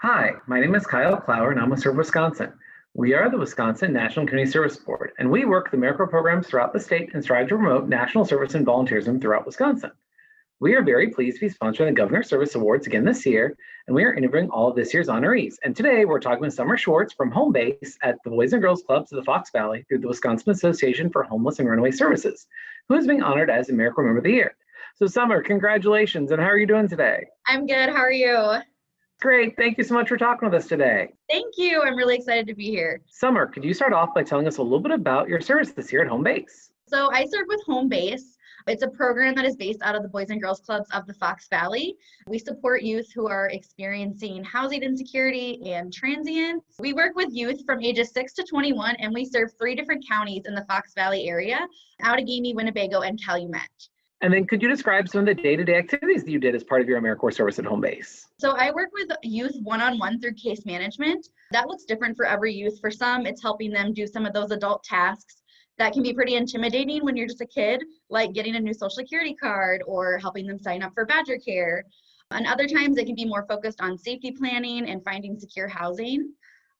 Hi, my name is Kyle Clower, and I'm with Serve Wisconsin. We are the Wisconsin National Community Service Board, and we work the AmeriCorps programs throughout the state and strive to promote national service and volunteerism throughout Wisconsin. We are very pleased to be sponsoring the Governor's Service Awards again this year, and we are interviewing all of this year's honorees. And today we're talking with Summer Schwartz from home base at the Boys and Girls Clubs of the Fox Valley through the Wisconsin Association for Homeless and Runaway Services, who is being honored as AmeriCorps Member of the Year. So Summer, congratulations, and how are you doing today? I'm good. How are you? Great. Thank you so much for talking with us today. Thank you. I'm really excited to be here. Summer, could you start off by telling us a little bit about your service this year at home base? So I serve with Home Base. It's a program that is based out of the Boys and Girls Clubs of the Fox Valley. We support youth who are experiencing housing insecurity and transience. We work with youth from ages 6 to 21, and we serve 3 different counties in the Fox Valley area: Outagamie, Winnebago, and Calumet. And then could you describe some of the day-to-day activities that you did as part of your AmeriCorps service at home base? So I work with youth one-on-one through case management. That looks different for every youth. For some, it's helping them do some of those adult tasks that can be pretty intimidating when you're just a kid, like getting a new social security card or helping them sign up for Badger Care. And other times it can be more focused on safety planning and finding secure housing.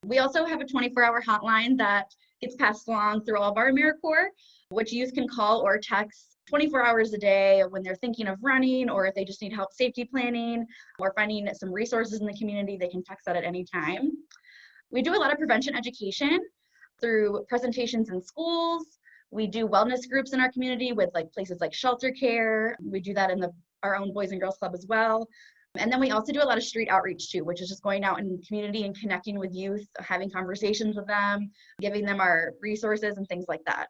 We also have a 24-hour hotline that gets passed along through all of our AmeriCorps, which youth can call or text 24 hours a day when they're thinking of running, or if they just need help safety planning or finding some resources in the community, they can text that at any time. We do a lot of prevention education through presentations in schools. We do wellness groups in our community with places like shelter care. We do that in our own Boys and Girls Club as well. And then we also do a lot of street outreach too, which is just going out in the community and connecting with youth, having conversations with them, giving them our resources and things like that.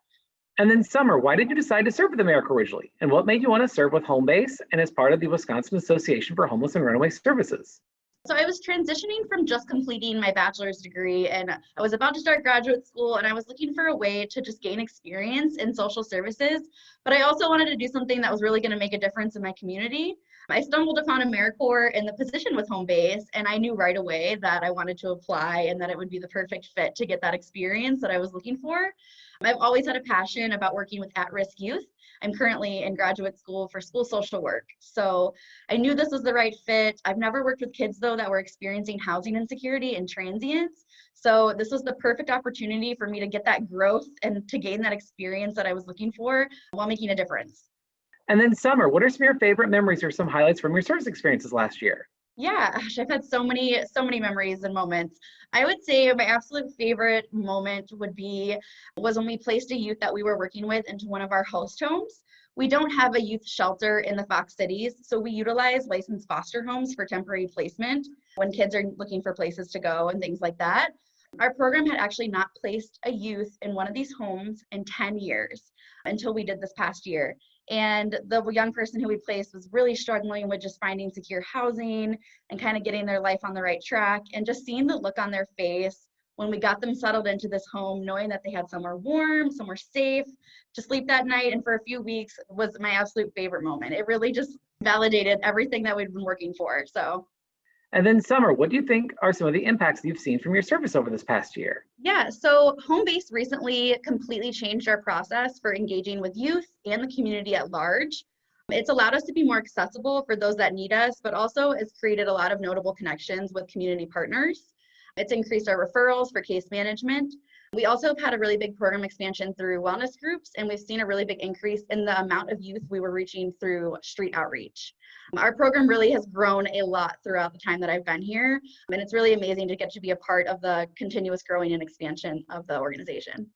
And then Summer, why did you decide to serve with AmeriCorps originally? And what made you want to serve with home base and as part of the Wisconsin Association for Homeless and Runaway Services? So I was transitioning from just completing my bachelor's degree, and I was about to start graduate school, and I was looking for a way to just gain experience in social services, but I also wanted to do something that was really going to make a difference in my community. I stumbled upon AmeriCorps in the position with home base, and I knew right away that I wanted to apply and that it would be the perfect fit to get that experience that I was looking for. I've always had a passion about working with at-risk youth. I'm currently in graduate school for school social work. So I knew this was the right fit. I've never worked with kids though that were experiencing housing insecurity and transience. So this was the perfect opportunity for me to get that growth and to gain that experience that I was looking for while making a difference. And then Summer, what are some of your favorite memories or some highlights from your service experiences last year? Yeah, gosh, I've had so many memories and moments. I would say my absolute favorite moment was when we placed a youth that we were working with into one of our host homes. We don't have a youth shelter in the Fox cities, so we utilize licensed foster homes for temporary placement when kids are looking for places to go and things like that. Our program had actually not placed a youth in one of these homes in 10 years until we did this past year. And the young person who we placed was really struggling with just finding secure housing and kind of getting their life on the right track. And just seeing the look on their face when we got them settled into this home, knowing that they had somewhere warm, somewhere safe to sleep that night and for a few weeks, was my absolute favorite moment. It really just validated everything that we'd been working for. And then Summer, what do you think are some of the impacts that you've seen from your service over this past year? Yeah, so Home Base recently completely changed our process for engaging with youth and the community at large. It's allowed us to be more accessible for those that need us, but also it's created a lot of notable connections with community partners. It's increased our referrals for case management. We also have had a really big program expansion through wellness groups, and we've seen a really big increase in the amount of youth we were reaching through street outreach. Our program really has grown a lot throughout the time that I've been here, and it's really amazing to get to be a part of the continuous growing and expansion of the organization.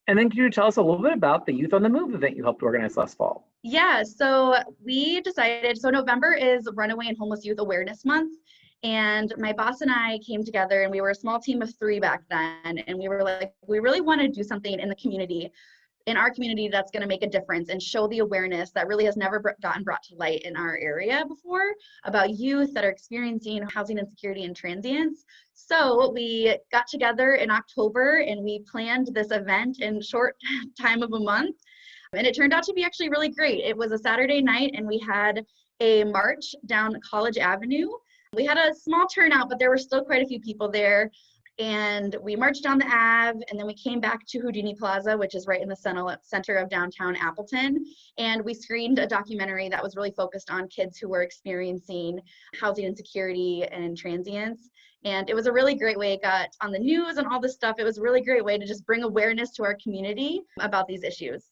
And then can you tell us a little bit about the Youth on the Move event you helped organize last fall? Yeah, so November is Runaway and Homeless Youth Awareness Month. And my boss and I came together, and we were a small team of 3 back then. And we were like, we really want to do something in our community that's going to make a difference and show the awareness that really has never gotten brought to light in our area before about youth that are experiencing housing insecurity and transience. So we got together in October and we planned this event in short time of a month. And it turned out to be actually really great. It was a Saturday night and we had a march down College Avenue. We had a small turnout, but there were still quite a few people there. And we marched down the Ave, and then we came back to Houdini Plaza, which is right in the center of downtown Appleton. And we screened a documentary that was really focused on kids who were experiencing housing insecurity and transience. And it was a really great way. It got on the news and all this stuff. It was a really great way to just bring awareness to our community about these issues.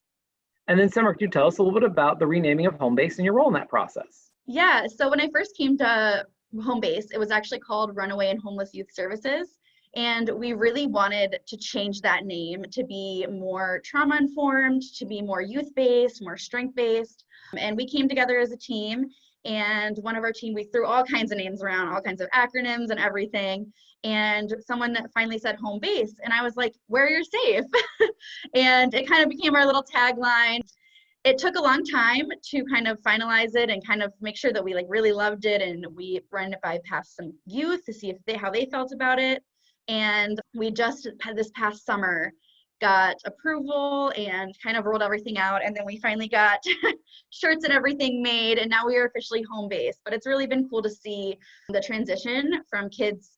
And then Summer, could you tell us a little bit about the renaming of home base and your role in that process? Yeah, so when I first came to home base, it was actually called Runaway and Homeless Youth Services. And we really wanted to change that name to be more trauma informed, to be more youth based, more strength based. And we came together as a team, and one of our team, we threw all kinds of names around, all kinds of acronyms and everything. And someone finally said home base, and I was like, where you're safe. And it kind of became our little tagline. It took a long time to kind of finalize it and kind of make sure that we like really loved it, and we ran it by past some youth to see if how they felt about it. And we just had this past summer got approval and kind of rolled everything out, and then we finally got shirts and everything made, and now we are officially home base. But it's really been cool to see the transition from kids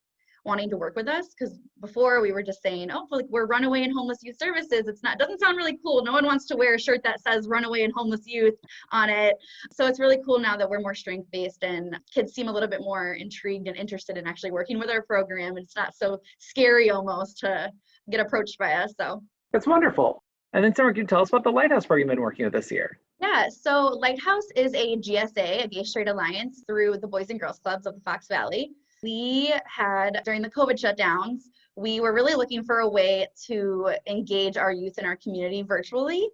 wanting to work with us, because before we were just saying, oh, like we're Runaway and Homeless Youth Services. Doesn't sound really cool. No one wants to wear a shirt that says Runaway and Homeless Youth on it. So it's really cool now that we're more strength based, and kids seem a little bit more intrigued and interested in actually working with our program. It's not so scary almost to get approached by us. So That's wonderful. And then Summer, can you tell us about the Lighthouse program you've been working with this year? yeah, so Lighthouse is a GSA, a Gay Straight Alliance, through the Boys and Girls Clubs of the Fox Valley. We had, during the COVID shutdowns, we were really looking for a way to engage our youth in our community virtually.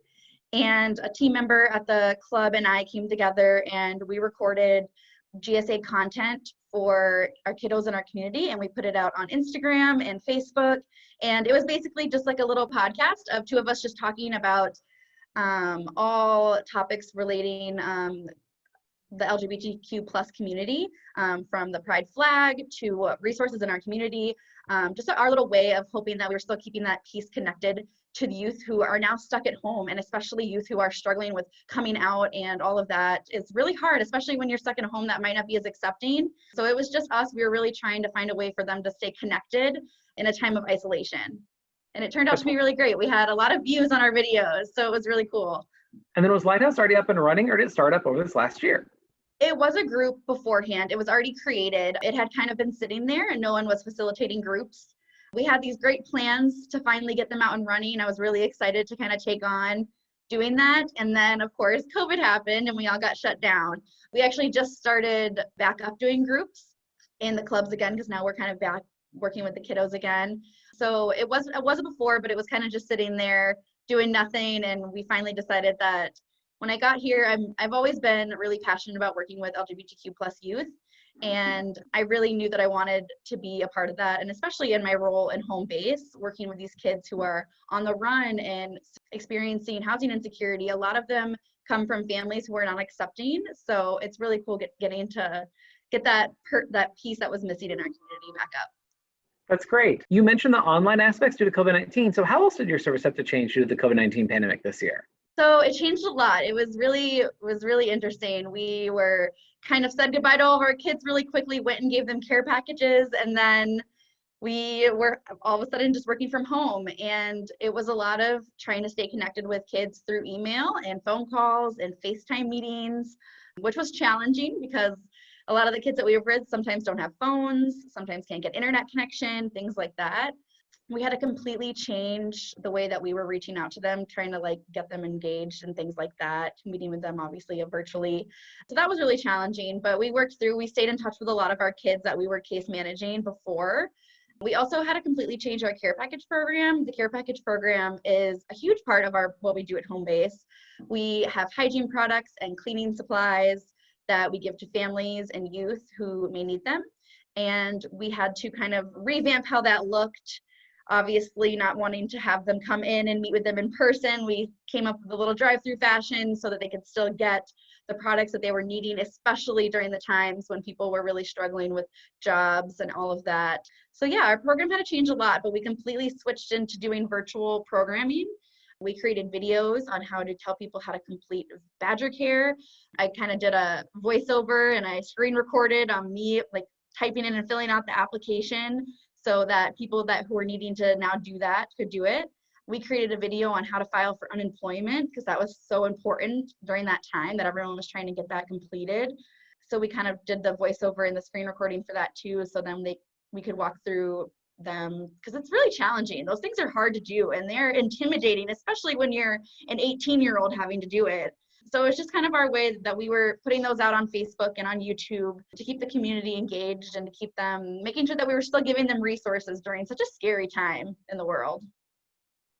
And a team member at the club and I came together, and we recorded GSA content for our kiddos in our community, and we put it out on Instagram and Facebook. And it was basically just like a little podcast of two of us just talking about all topics relating the LGBTQ plus community, from the pride flag to resources in our community, just our little way of hoping that we're still keeping that piece connected to the youth who are now stuck at home, and especially youth who are struggling with coming out, and all of that is really hard, especially when you're stuck in a home that might not be as accepting. So it was just us. We were really trying to find a way for them to stay connected in a time of isolation. And it turned out to be really great. We had a lot of views on our videos, so it was really cool. And then was Lighthouse already up and running, or did it start up over this last year? It was a group beforehand. It was already created. It had kind of been sitting there, and no one was facilitating groups. We had these great plans to finally get them out and running. I was really excited to kind of take on doing that. And then, of course, COVID happened and we all got shut down. We actually just started back up doing groups in the clubs again, because now we're kind of back working with the kiddos again. So it wasn't before, but it was kind of just sitting there doing nothing. And we finally decided that when I got here, I've always been really passionate about working with LGBTQ plus youth. And I really knew that I wanted to be a part of that. And especially in my role in home base, working with these kids who are on the run and experiencing housing insecurity. A lot of them come from families who are not accepting. So it's really cool getting to get that piece that was missing in our community back up. That's great. You mentioned the online aspects due to COVID-19. So how else did your service have to change due to the COVID-19 pandemic this year? So it changed a lot. It was really interesting. We were kind of said goodbye to all of our kids really quickly, went and gave them care packages, and then we were all of a sudden just working from home. And it was a lot of trying to stay connected with kids through email and phone calls and FaceTime meetings, which was challenging because a lot of the kids that we were with sometimes don't have phones, sometimes can't get internet connection, things like that. We had to completely change the way that we were reaching out to them, trying to like get them engaged and things like that, meeting with them obviously virtually. So that was really challenging, but we worked through. We stayed in touch with a lot of our kids that we were case managing before. We also had to completely change our care package program. The care package program is a huge part of what we do at home base. We have hygiene products and cleaning supplies that we give to families and youth who may need them. And we had to kind of revamp how that looked. Obviously not wanting to have them come in and meet with them in person, we came up with a little drive-through fashion so that they could still get the products that they were needing, especially during the times when people were really struggling with jobs and all of that. So yeah, our program had to change a lot, but we completely switched into doing virtual programming. We created videos on how to tell people how to complete Badger Care. I kind of did a voiceover and I screen recorded on me like typing in and filling out the application. so that people who are needing to now do that could do it. We created a video on how to file for unemployment because that was so important during that time that everyone was trying to get that completed. So we kind of did the voiceover and the screen recording for that too. So then we could walk through them because it's really challenging. Those things are hard to do and they're intimidating, especially when you're an 18-year-old having to do it. So it's just kind of our way that we were putting those out on Facebook and on YouTube to keep the community engaged and to keep them, making sure that we were still giving them resources during such a scary time in the world.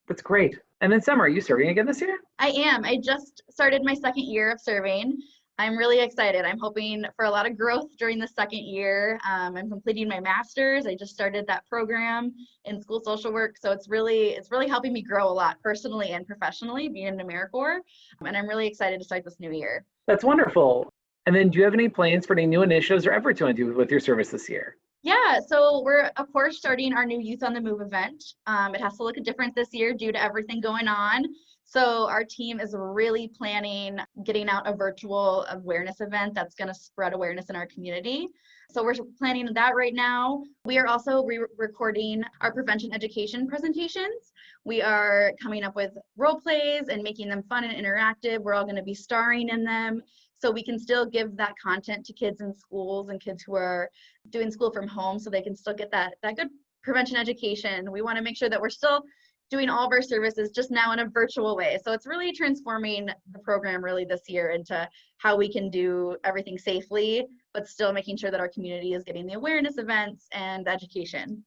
That's great. And then Summer, are you serving again this year? I am. I just started my second year of serving. I'm really excited. I'm hoping for a lot of growth during the second year. I'm completing my master's. I just started that program in school social work. So it's really helping me grow a lot personally and professionally being in AmeriCorps. And I'm really excited to start this new year. That's wonderful. And then do you have any plans for any new initiatives or efforts you want to do with your service this year? Yeah, so we're of course starting our new Youth on the Move event. It has to look different this year due to everything going on. So our team is really planning getting out a virtual awareness event that's going to spread awareness in our community. So we're planning that right now. We are also recording our prevention education presentations. We are coming up with role plays and making them fun and interactive. We're all going to be starring in them. So we can still give that content to kids in schools and kids who are doing school from home so they can still get that good prevention education. We want to make sure that we're still doing all of our services just now in a virtual way. So it's really transforming the program really this year into how we can do everything safely, but still making sure that our community is getting the awareness events and education.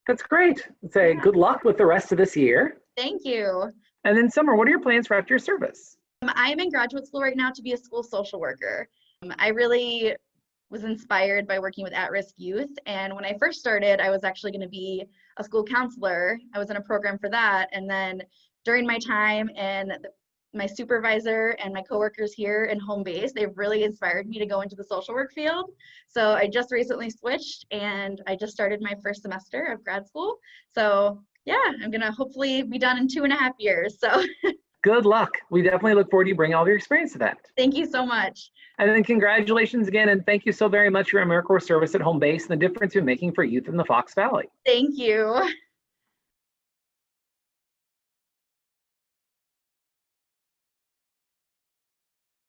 That's great. Say good luck with the rest of this year. Thank you. And then Summer, what are your plans for after your service? I am in graduate school right now to be a school social worker. I really was inspired by working with at-risk youth. And when I first started, I was actually going to be a school counselor. I was in a program for that. And then during my time and my supervisor and my coworkers here in home base, they've really inspired me to go into the social work field. So I just recently switched and I just started my first semester of grad school. So yeah, I'm going to hopefully be done in 2.5 years. So good luck. We definitely look forward to you bringing all of your experience to that. Thank you so much. And then congratulations again, and thank you so very much for your AmeriCorps service at home base and the difference you're making for youth in the Fox Valley. Thank you.